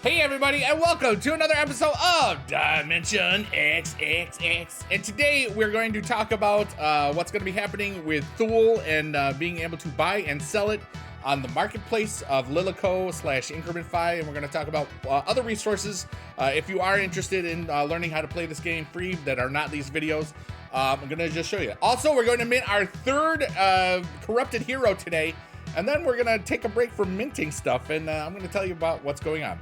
Hey everybody, and welcome to another episode of Dimension XXX. And today we're going to talk about what's going to be happening with THUL and being able to buy and sell it on the marketplace of Lilico/IncrementFi. And we're going to talk about other resources if you are interested in learning how to play this game free that are not these videos. I'm going to just show you. Also, we're going to mint our third corrupted hero today. And then we're going to take a break from minting stuff, and I'm going to tell you about what's going on.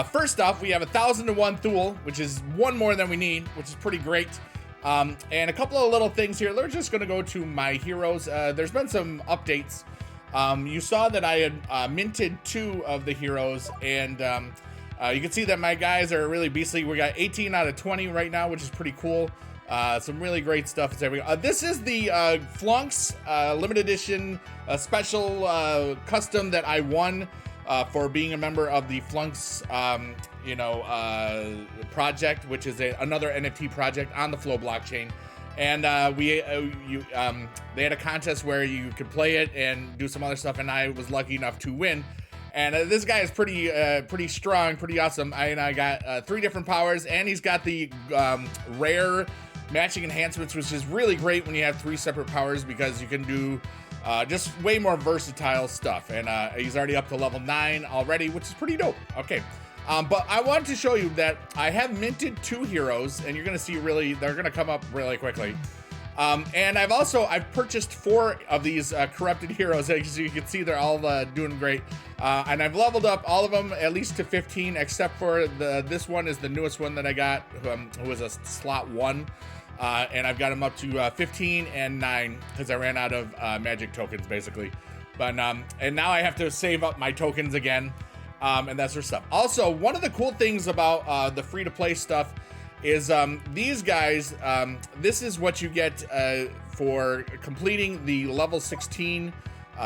First off, we have 1,001 THUL, which is one more than we need, which is pretty great. And a couple of little things here. We're just going to go to my heroes. There's been some updates. You saw that I had minted 2 of the heroes, and you can see that my guys are really beastly. We got 18 out of 20 right now, which is pretty cool. Some really great stuff. This is the Flunks limited edition special custom that I won for being a member of the Flunks project, which is another NFT project on the Flow blockchain. And they had a contest where you could play it and do some other stuff, and I was lucky enough to win. And this guy is pretty strong, pretty awesome. I got 3 different powers, and he's got the rare matching enhancements, which is really great when you have 3 separate powers, because you can do just way more versatile stuff. And he's already up to level 9 already, which is pretty dope. Okay, but I wanted to show you that I have minted 2 heroes, and you're gonna see they're gonna come up really quickly. And I've purchased 4 of these corrupted heroes. As you can see, they're all doing great. And I've leveled up all of them at least to 15, except for this one is the newest one that I got, who was a slot 1. And I've got him up to 15 and 9 because I ran out of magic tokens, basically. But and now I have to save up my tokens again, and that sort of stuff. Also, one of the cool things about the free-to-play stuff is these guys. This is what you get for completing the level 16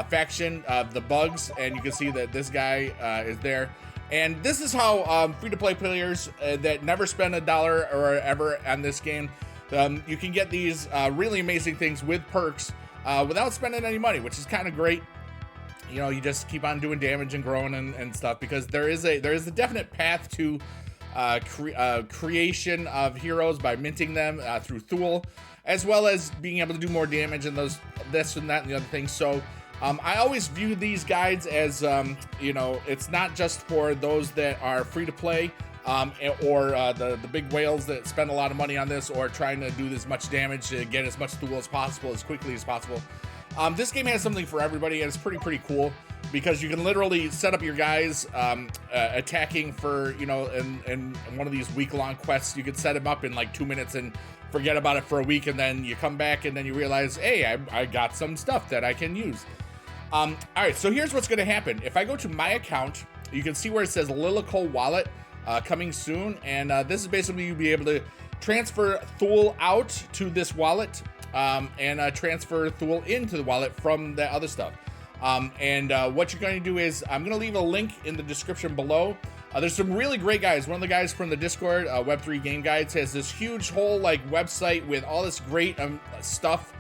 faction of the bugs, and you can see that this guy is there. And this is how free-to-play players that never spend $1 or ever on this game. You can get these really amazing things with perks without spending any money, which is kind of great. You know, you just keep on doing damage and growing and stuff, because there is a definite path to creation of heroes by minting them through THUL, as well as being able to do more damage and this and that and the other things. So I always view these guides as it's not just for those that are free to play. Or the big whales that spend a lot of money on this, or trying to do as much damage to get as much THUL as possible, as quickly as possible. This game has something for everybody, and it's pretty cool, because you can literally set up your guys attacking for, in one of these week-long quests. You could set them up in like 2 minutes and forget about it for a week, and then you come back and then you realize, hey, I got some stuff that I can use. All right, so here's what's going to happen. If I go to my account, you can see where it says Lilico Wallet. Coming soon, and this is basically you'll be able to transfer THUL out to this wallet, and transfer THUL into the wallet from the other stuff. And what you're going to do is, I'm going to leave a link in the description below. There's some really great guys. One of the guys from the Discord, Web3 Game Guides, has this huge whole website with all this great stuff.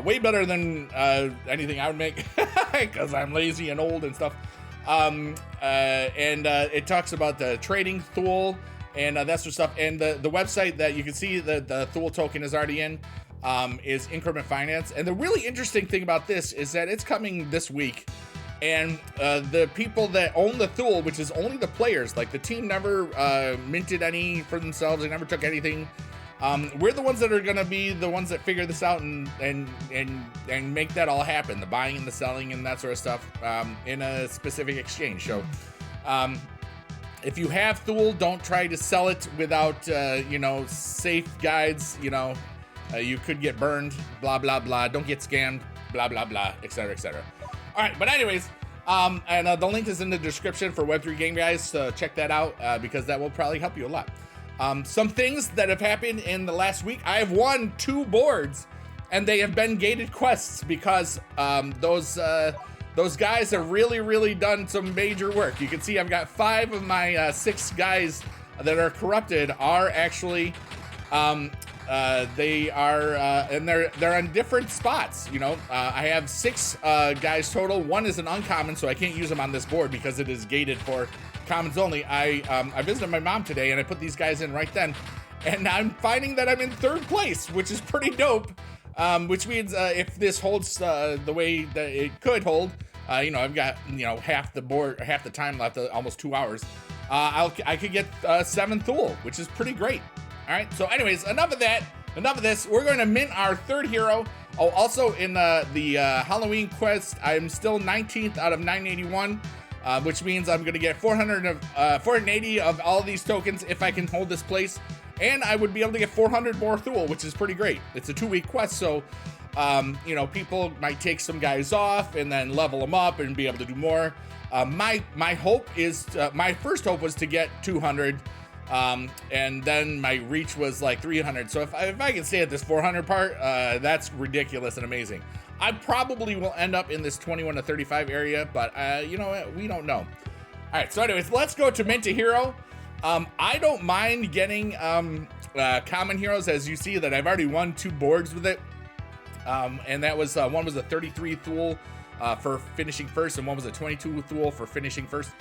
Way better than anything I would make, because I'm lazy and old and stuff. It talks about the trading THUL and that sort of stuff. And the website that you can see that the THUL token is already in is Increment Finance. And the really interesting thing about this is that it's coming this week. And the people that own the THUL, which is only the players, like the team never minted any for themselves, they never took anything. We're the ones that are gonna be the ones that figure this out and make that all happen, the buying and the selling and that sort of stuff, in a specific exchange. So if you have THUL, don't try to sell it without safe guides. You could get burned, blah blah blah, don't get scammed, blah blah blah, etc etc. All right, but anyways, the link is in the description for Web3 Game Guys, so check that out, because that will probably help you a lot. Some things that have happened in the last week. I have won 2 boards, and they have been gated quests, because those guys have really done some major work. You can see I've got 5 of my 6 guys that are corrupted are actually they are and they're on different spots. I have 6 guys total. 1 is an uncommon, so I can't use them on this board because it is gated for commons only, I visited my mom today and I put these guys in right then, and I'm finding that I'm in 3rd place, which is pretty dope. Which means if this holds the way that it could hold, you know, I've got, you know, half the time left, almost 2 hours. I could get 7 THUL, which is pretty great. All right. So, anyways, enough of that. Enough of this. We're going to mint our 3rd hero. Oh, also in the Halloween quest, I'm still 19th out of 981, which means I'm going to get 480 of all these tokens if I can hold this place. And I would be able to get 400 more THUL, which is pretty great. It's a 2-week quest, so you know, people might take some guys off and then level them up and be able to do more. My hope is my first hope was to get 200, and then my reach was like 300. So if I can stay at this 400 part, that's ridiculous and amazing. I probably will end up in this 21 to 35 area, but you know what? We don't know. All right. So anyways, let's go to mint a hero. I don't mind getting common heroes, as you see that I've already won 2 boards with it. And that was one was a 33 THUL for finishing first, and one was a 22 THUL for finishing first.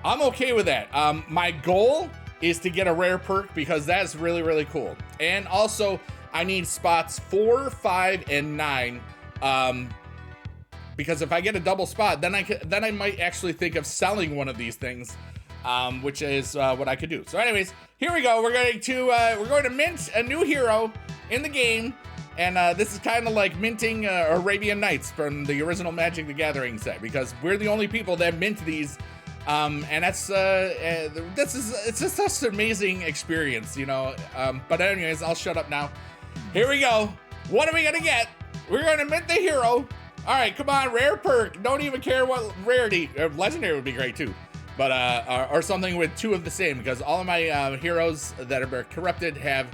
I'm okay with that. My goal is to get a rare perk because that's really, really cool. And also, I need spots 4, 5, and 9. Because if I get a double spot, then I might actually think of selling one of these things. Which is what I could do. So anyways, here we go. We're going to mint a new hero in the game, and this is kind of like minting Arabian Nights from the original Magic the Gathering set, because we're the only people that mint these, and it's just such an amazing experience, you know. But anyways, I'll shut up now. Here we go. What are we gonna get? We're gonna mint the hero. All right, come on, rare perk. Don't even care what rarity. Legendary would be great too. But or something with 2 of the same, because all of my heroes that are corrupted have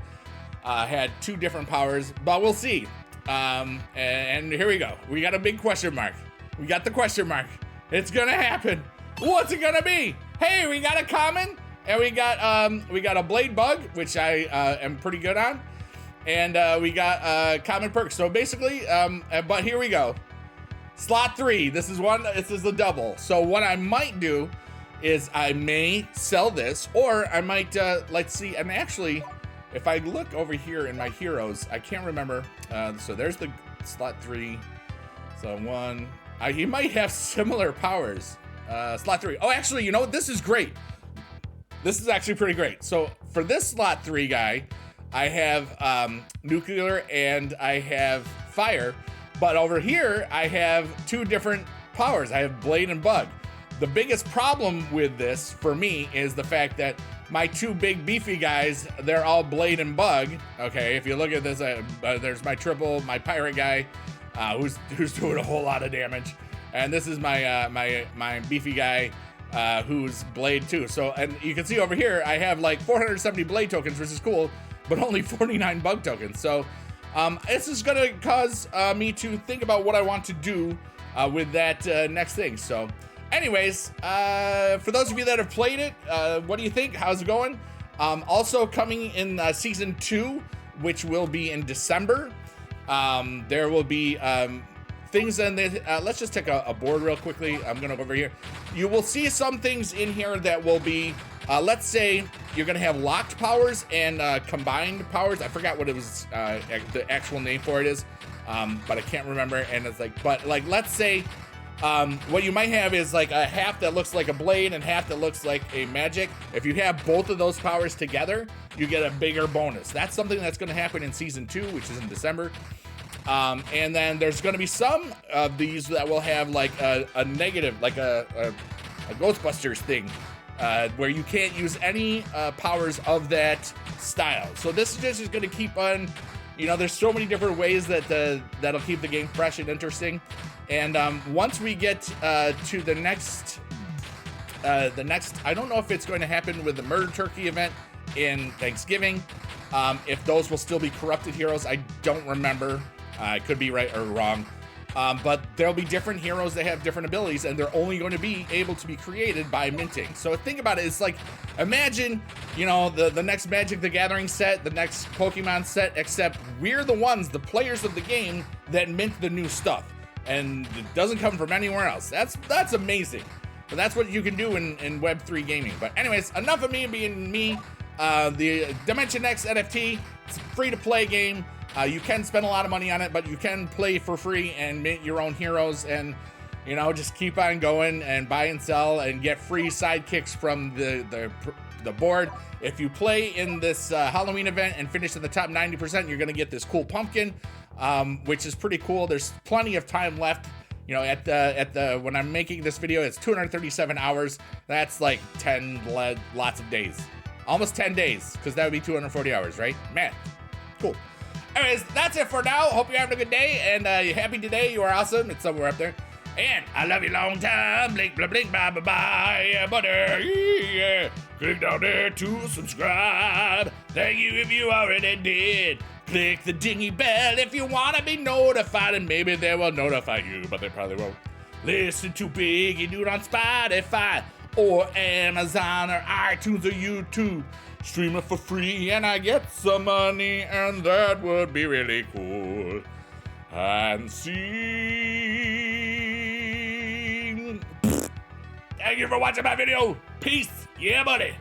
had 2 different powers, but we'll see. And here we go. We got a big question mark. We got the question mark. It's gonna happen. What's it gonna be? Hey, we got a common, and we got a blade bug, which I am pretty good on, and we got common perks. So basically, but here we go. Slot 3. This is the double. So what I might do is I may sell this, or I might, let's see, and actually, if I look over here in my heroes, I can't remember, so there's the slot 3, so 1, he might have similar powers, slot 3, oh, actually, you know what, this is great, this is actually pretty great. So for this slot 3 guy, I have nuclear and I have fire, but over here, I have 2 different powers, I have blade and bug. The biggest problem with this for me is the fact that my 2 big beefy guys, they're all blade and bug. Okay, if you look at this, there's my my pirate guy, who's doing a whole lot of damage, and this is my my beefy guy, who's blade too. So, and you can see over here, I have like 470 blade tokens, which is cool, but only 49 bug tokens. So, this is gonna cause me to think about what I want to do with that next thing. So. Anyways, for those of you that have played it, what do you think? How's it going? Also coming in season 2, which will be in December, there will be things in this. Let's just take a board real quickly. I'm gonna go over here. You will see some things in here that will be, let's say you're gonna have locked powers and combined powers. I forgot what it was, the actual name for it is, but I can't remember. And it's like, but like, let's say, what you might have is like a half that looks like a blade and half that looks like a magic. If you have both of those powers together, you get a bigger bonus. That's something that's going to happen in season 2, which is in December. And then there's going to be some of these that will have like a negative, like a Ghostbusters thing, where you can't use any powers of that style. So this is just going to keep on, you know, there's so many different ways that that'll keep the game fresh and interesting. And once we get to the next, I don't know if it's going to happen with the Murder Turkey event in Thanksgiving. If those will still be corrupted heroes, I don't remember. I could be right or wrong. But there'll be different heroes that have different abilities, and they're only going to be able to be created by minting. So think about it. It's like, imagine, you know, the next Magic the Gathering set, the next Pokemon set, except we're the ones, the players of the game, that mint the new stuff. And it doesn't come from anywhere else. That's amazing. But that's what you can do in Web3 gaming. But anyways, enough of me being me. The Dimension X NFT, it's a free-to-play game. You can spend a lot of money on it, but you can play for free and make your own heroes and, you know, just keep on going and buy and sell and get free sidekicks from the board. If you play in this Halloween event and finish in the top 90%, you're gonna get this cool pumpkin, which is pretty cool. There's plenty of time left. You know, at the when I'm making this video, it's 237 hours. That's like 10 lots of days. Almost 10 days, because that would be 240 hours, right? Man, cool. Anyways, that's it for now. Hope you're having a good day, and you're happy today. You are awesome. It's somewhere up there. And I love you long time. Blink, blah, blink, bye, bye, bye. Yeah, buddy. Yeah. Click down there to subscribe. Thank you if you already did. Click the dingy bell if you want to be notified, and maybe they will notify you, but they probably won't. Listen to bigedude on Spotify or Amazon or iTunes or YouTube. Stream it for free and I get some money, and that would be really cool. And see. Thank you for watching my video. Peace. Yeah, buddy.